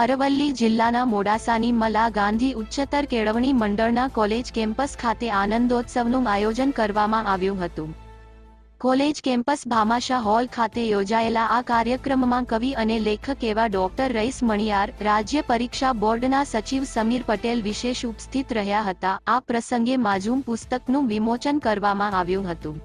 અરવલ્લી જિલ્લાના મોડાસાની મલા ગાંધી ઉચ્ચતર કેળવણી મંડળના કોલેજ કેમ્પસ ખાતે આનંદોત્સવનું આયોજન કરવામાં આવ્યું હતું. કોલેજ કેમ્પસ ભામાશા હોલ ખાતે યોજાયેલા આ કાર્યક્રમમાં કવિ અને લેખક એવા ડોક્ટર રઈસ મણિયાર, રાજ્ય પરીક્ષા બોર્ડના સચિવ સમીર પટેલ વિશેષ ઉપસ્થિત રહ્યા હતા. આ પ્રસંગે માજૂમ પુસ્તકનું વિમોચન કરવામાં આવ્યું હતું.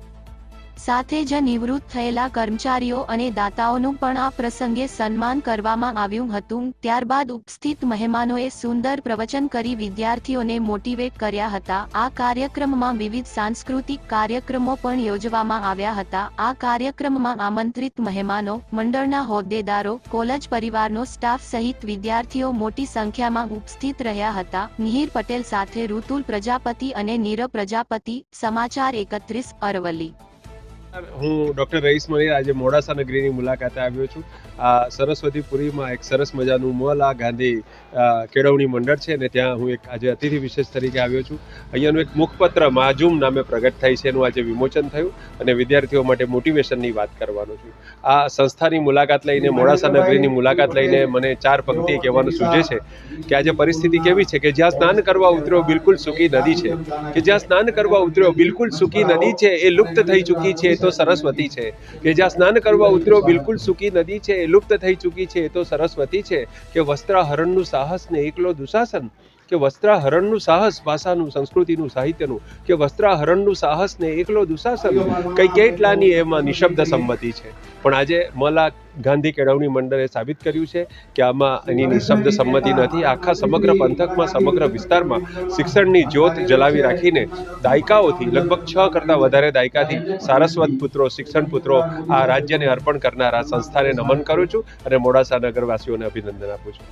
સાથે જ નિવૃત્ત થયેલા કર્મચારીઓ અને દાતાઓનું પણ આ પ્રસંગે સન્માન કરવામાં આવ્યું હતું. ત્યારબાદ ઉપસ્થિત મહેમાનોએ સુંદર પ્રવચન કરી વિદ્યાર્થીઓને મોટિવેટ કર્યા હતા. આ કાર્યક્રમમાં વિવિધ સાંસ્કૃતિક કાર્યક્રમો પણ યોજવામાં આવ્યા હતા. આ કાર્યક્રમમાં આમંત્રિત મહેમાનો, મંડળના હોદ્દેદારો, કોલેજ પરિવારનો સ્ટાફ સહિત વિદ્યાર્થીઓ મોટી સંખ્યામાં ઉપસ્થિત રહ્યા હતા. મિહિર પટેલ સાથે ઋતુલ પ્રજાપતિ અને નીરવ પ્રજાપતિ, સમાચાર 31 અરવલ્લી. હું ડૉક્ટર રઈસ મણિયાર આજે મોડાસા નગરીની મુલાકાતે આવ્યો છું. આ સરસ્વતીપુરીમાં એક સરસ મજાનું મલા ગાંધી કેળવણી મંડળ છે અને ત્યાં હું એક આજે અતિથિ વિશેષ તરીકે આવ્યો છું. અહીંયાનું એક મુખપત્ર માજૂમ નામે પ્રગટ થાય છે, એનું આજે વિમોચન થયું અને વિદ્યાર્થીઓ માટે મોટિવેશનની વાત કરવાનો છું. આ સંસ્થાની મુલાકાત લઈને, મોડાસા નગરીની મુલાકાત લઈને મને 4 પંક્તિ કહેવાનું સૂચે છે કે આજે પરિસ્થિતિ કેવી છે કે જ્યાં સ્નાન કરવા ઉતર્યો બિલકુલ સૂકી નદી છે, કે જ્યાં સ્નાન કરવા ઉતર્યો બિલકુલ સૂકી નદી છે એ લુપ્ત થઈ ચૂકી છે, તો સરસ્વતી છે. કે જ્યાં સ્નાન કરવા ઉતર્યો બિલકુલ સૂકી નદી છે એ લુપ્ત થઈ ચૂકી છે, એ તો સરસ્વતી છે. કે વસ્ત્રાહરણનું સાહસ ને એકલો દુશાસન, કે વસ્ત્રાહરણનું સાહસ, ભાષાનું, સંસ્કૃતિનું, સાહિત્યનું, કે વસ્ત્રાહરણનું સાહસ ને એકલો દુશાસન, કઈ કેટલાની એમાં નિશબ્દ સંમતિ છે. પણ આજે મલા ગાંધી કેળવણી મંડળે સાબિત કર્યું છે કે આમાં એની નિશબ્દ સંમતિ નથી. આખા સમગ્ર પંથકમાં, સમગ્ર વિસ્તારમાં શિક્ષણની જ્યોત જલાવી રાખીને દાયકાઓથી, લગભગ 6 કરતાં વધારે દાયકાથી સારસ્વત પુત્રો, શિક્ષણ પુત્રો આ રાજ્યને અર્પણ કરનાર આ સંસ્થાને નમન કરું છું અને મોડાસા નગરવાસીઓને અભિનંદન આપું છું.